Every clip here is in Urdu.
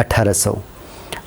1800।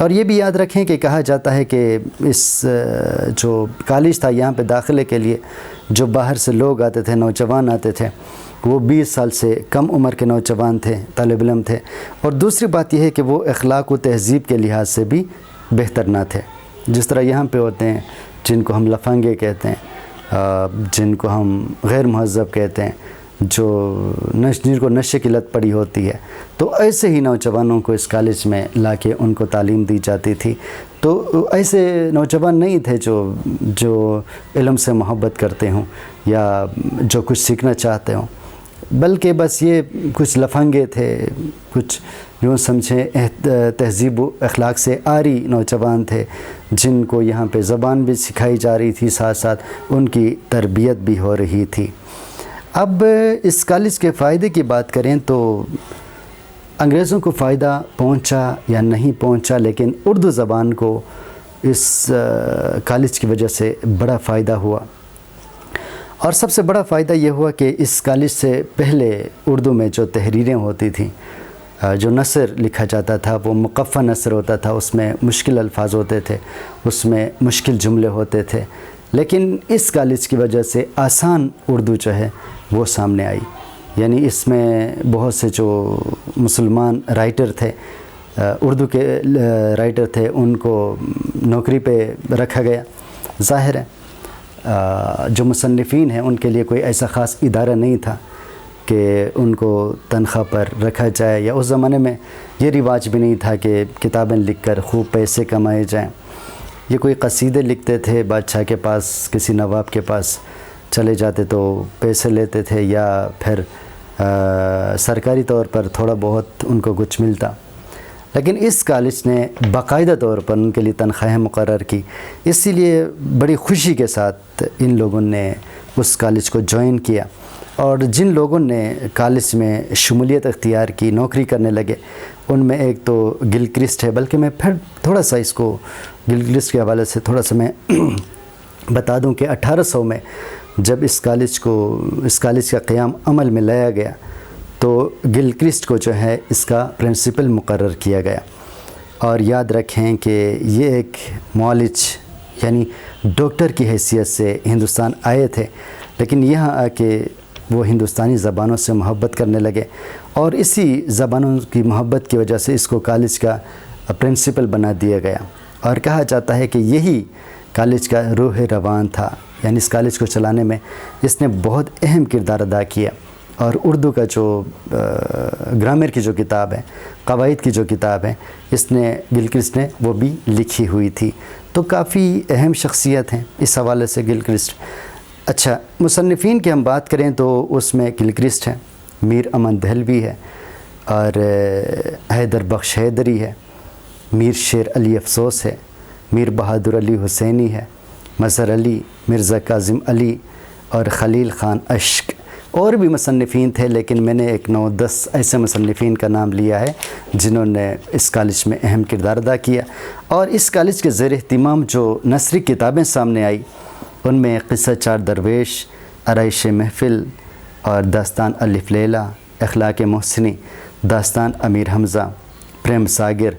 اور یہ بھی یاد رکھیں کہ کہا جاتا ہے کہ اس جو کالج تھا یہاں پہ داخلے کے لیے جو باہر سے لوگ آتے تھے، نوجوان آتے تھے، وہ 20 سال سے کم عمر کے نوجوان تھے، طالب علم تھے. اور دوسری بات یہ ہے کہ وہ اخلاق و تہذیب کے لحاظ سے بھی بہتر نہ تھے. جس طرح یہاں پہ ہوتے ہیں جن کو ہم لفنگے کہتے ہیں، جن کو ہم غیر مہذب کہتے ہیں، جن کو نشے کی لت پڑی ہوتی ہے، تو ایسے ہی نوجوانوں کو اس کالج میں لا کے ان کو تعلیم دی جاتی تھی. تو ایسے نوجوان نہیں تھے جو علم سے محبت کرتے ہوں یا جو کچھ سیکھنا چاہتے ہوں، بلکہ بس یہ کچھ لفنگے تھے، کچھ یوں سمجھیں تہذیب و اخلاق سے عاری نوجوان تھے جن کو یہاں پہ زبان بھی سکھائی جا رہی تھی، ساتھ ساتھ ان کی تربیت بھی ہو رہی تھی. اب اس کالج کے فائدے کی بات کریں تو انگریزوں کو فائدہ پہنچا یا نہیں پہنچا، لیکن اردو زبان کو اس کالج کی وجہ سے بڑا فائدہ ہوا. اور سب سے بڑا فائدہ یہ ہوا کہ اس کالج سے پہلے اردو میں جو تحریریں ہوتی تھیں، جو نثر لکھا جاتا تھا وہ مقفع نثر ہوتا تھا، اس میں مشکل الفاظ ہوتے تھے، اس میں مشکل جملے ہوتے تھے. لیکن اس کالج کی وجہ سے آسان اردو جو ہے وہ سامنے آئی. یعنی اس میں بہت سے جو مسلمان رائٹر تھے، اردو کے رائٹر تھے، ان کو نوکری پہ رکھا گیا. ظاہر ہے جو مصنفین ہیں ان کے لیے کوئی ایسا خاص ادارہ نہیں تھا کہ ان کو تنخواہ پر رکھا جائے، یا اس زمانے میں یہ رواج بھی نہیں تھا کہ کتابیں لکھ کر خوب پیسے کمائے جائیں. یہ کوئی قصیدے لکھتے تھے، بادشاہ کے پاس، کسی نواب کے پاس چلے جاتے تو پیسے لیتے تھے، یا پھر سرکاری طور پر تھوڑا بہت ان کو کچھ ملتا. لیکن اس کالج نے باقاعدہ طور پر ان کے لیے تنخواہیں مقرر کی. اسی لیے بڑی خوشی کے ساتھ ان لوگوں نے اس کالج کو جوائن کیا. اور جن لوگوں نے کالج میں شمولیت اختیار کی، نوکری کرنے لگے، ان میں ایک تو گلکرسٹ ہے. بلکہ میں پھر تھوڑا سا اس کو گلکرسٹ کے حوالے سے تھوڑا سا میں بتا دوں کہ 1800 میں جب اس کالج کا قیام عمل میں لایا گیا تو گلکرسٹ کو جو ہے اس کا پرنسپل مقرر کیا گیا. اور یاد رکھیں کہ یہ ایک معالج یعنی ڈاکٹر کی حیثیت سے ہندوستان آئے تھے، لیکن یہاں آ کے وہ ہندوستانی زبانوں سے محبت کرنے لگے، اور اسی زبانوں کی محبت کی وجہ سے اس کو کالج کا پرنسپل بنا دیا گیا. اور کہا جاتا ہے کہ یہی کالج کا روح روان تھا. یعنی اس کالج کو چلانے میں اس نے بہت اہم کردار ادا کیا. اور اردو کا جو گرامر کی جو کتاب ہے، قواعد کی جو کتاب ہے، اس نے گلکرسٹ نے وہ بھی لکھی ہوئی تھی. تو کافی اہم شخصیت ہیں اس حوالے سے گلکرسٹ. اچھا، مصنفین کی ہم بات کریں تو اس میں گلکرسٹ ہے، میر امن دہلوی ہے، اور حیدر بخش حیدری ہے، میر شیر علی افسوس ہے، میر بہادر علی حسینی ہے، مظہر علی، مرزا کاظم علی اور خلیل خان اشک. اور بھی مصنفین تھے، لیکن میں نے ایک 9-10 ایسے مصنفین کا نام لیا ہے جنہوں نے اس کالج میں اہم کردار ادا کیا. اور اس کالج کے زیر اہتمام جو نثری کتابیں سامنے آئی، ان میں قصہ چار درویش، آرائش محفل اور داستان الف لیلہ، اخلاق محسنی، داستان امیر حمزہ، پریم ساگر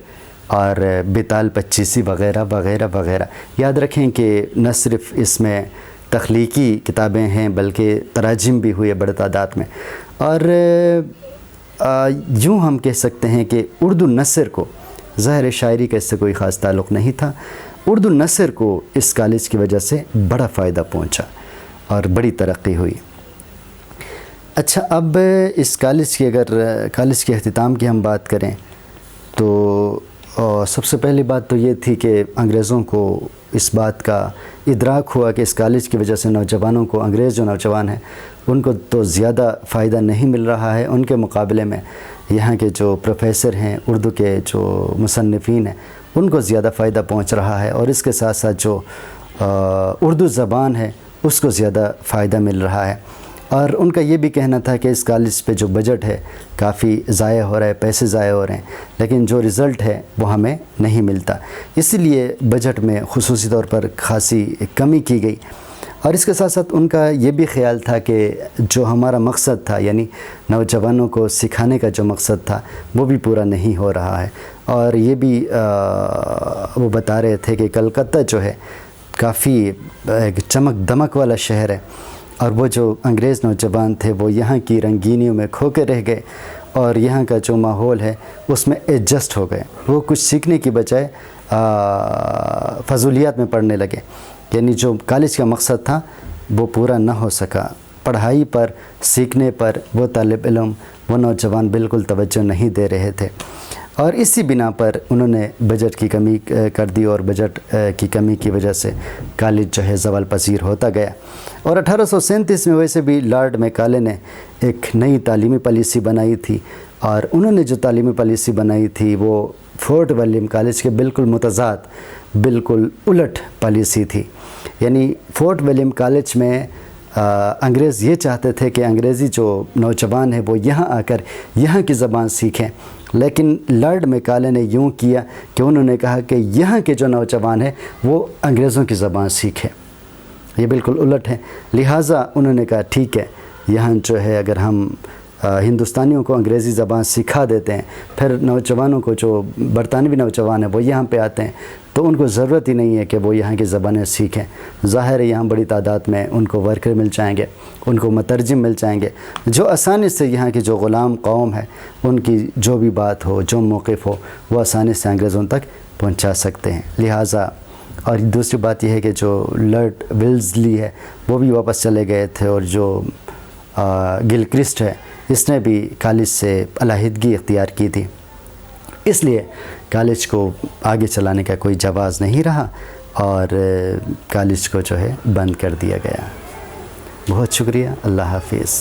اور بیتال پچیسی وغیرہ وغیرہ وغیرہ. یاد رکھیں کہ نہ صرف اس میں تخلیقی کتابیں ہیں بلکہ تراجم بھی ہوئے بڑے تعداد میں. اور یوں ہم کہہ سکتے ہیں کہ اردو نثر کو، ظاہر شاعری کا اس سے کوئی خاص تعلق نہیں تھا، اردو نثر کو اس کالج کی وجہ سے بڑا فائدہ پہنچا اور بڑی ترقی ہوئی. اچھا، اب اس کالج کی کالج کے اختتام کی ہم بات کریں تو سب سے پہلی بات تو یہ تھی کہ انگریزوں کو اس بات کا ادراک ہوا کہ اس کالج کی وجہ سے نوجوانوں کو، انگریز جو نوجوان ہیں ان کو تو زیادہ فائدہ نہیں مل رہا ہے، ان کے مقابلے میں یہاں کے جو پروفیسر ہیں، اردو کے جو مصنفین ہیں، ان کو زیادہ فائدہ پہنچ رہا ہے. اور اس کے ساتھ ساتھ جو اردو زبان ہے اس کو زیادہ فائدہ مل رہا ہے. اور ان کا یہ بھی کہنا تھا کہ اس کالج پہ جو بجٹ ہے کافی ضائع ہو رہا ہے، پیسے ضائع ہو رہے ہیں، لیکن جو رزلٹ ہے وہ ہمیں نہیں ملتا. اسی لیے بجٹ میں خصوصی طور پر خاصی کمی کی گئی. اور اس کے ساتھ ساتھ ان کا یہ بھی خیال تھا کہ جو ہمارا مقصد تھا، یعنی نوجوانوں کو سکھانے کا جو مقصد تھا وہ بھی پورا نہیں ہو رہا ہے۔ اور یہ بھی وہ بتا رہے تھے کہ کلکتہ جو ہے کافی ایک چمک دمک والا شہر ہے، اور وہ جو انگریز نوجوان تھے وہ یہاں کی رنگینیوں میں کھو کے رہ گئے اور یہاں کا جو ماحول ہے اس میں ایڈجسٹ ہو گئے۔ وہ کچھ سیکھنے کی بجائے فضولیات میں پڑھنے لگے، یعنی جو کالج کا مقصد تھا وہ پورا نہ ہو سکا۔ پڑھائی پر، سیکھنے پر وہ طالب علم، وہ نوجوان بالکل توجہ نہیں دے رہے تھے، اور اسی بنا پر انہوں نے بجٹ کی کمی کر دی، اور بجٹ کی کمی کی وجہ سے کالج جو ہے زوال پذیر ہوتا گیا۔ اور 1837 میں ویسے بھی لارڈ میکالے نے ایک نئی تعلیمی پالیسی بنائی تھی، اور انہوں نے جو تعلیمی پالیسی بنائی تھی وہ فورٹ ولیم کالج کے بالکل متضاد، بالکل الٹ پالیسی تھی۔ یعنی فورٹ ولیم کالج میں انگریز یہ چاہتے تھے کہ انگریزی جو نوجوان ہیں وہ یہاں آ کر یہاں کی زبان سیکھیں، لیکن لارڈ میکالے نے یوں کیا کہ انہوں نے کہا کہ یہاں کے جو نوجوان ہیں وہ انگریزوں کی زبان سیکھیں۔ یہ بالکل الٹ ہے، لہٰذا انہوں نے کہا ٹھیک ہے، یہاں جو ہے اگر ہم ہندوستانیوں کو انگریزی زبان سکھا دیتے ہیں، پھر نوجوانوں کو جو برطانوی نوجوان ہیں وہ یہاں پہ آتے ہیں تو ان کو ضرورت ہی نہیں ہے کہ وہ یہاں کی زبانیں سیکھیں۔ ظاہر ہے یہاں بڑی تعداد میں ان کو ورکر مل جائیں گے، ان کو مترجم مل جائیں گے، جو آسانی سے یہاں کی جو غلام قوم ہے ان کی جو بھی بات ہو، جو موقف ہو، وہ آسانی سے انگریزوں تک پہنچا سکتے ہیں۔ لہٰذا اور دوسری بات یہ ہے کہ جو لارڈ ویلزلی ہے وہ بھی واپس چلے گئے تھے، اور جو گلکرسٹ ہے اس نے بھی کالج سے علیحدگی اختیار کی تھی، اس لیے کالج کو آگے چلانے کا کوئی جواز نہیں رہا اور کالج کو جو ہے بند کر دیا گیا۔ بہت شکریہ، اللہ حافظ۔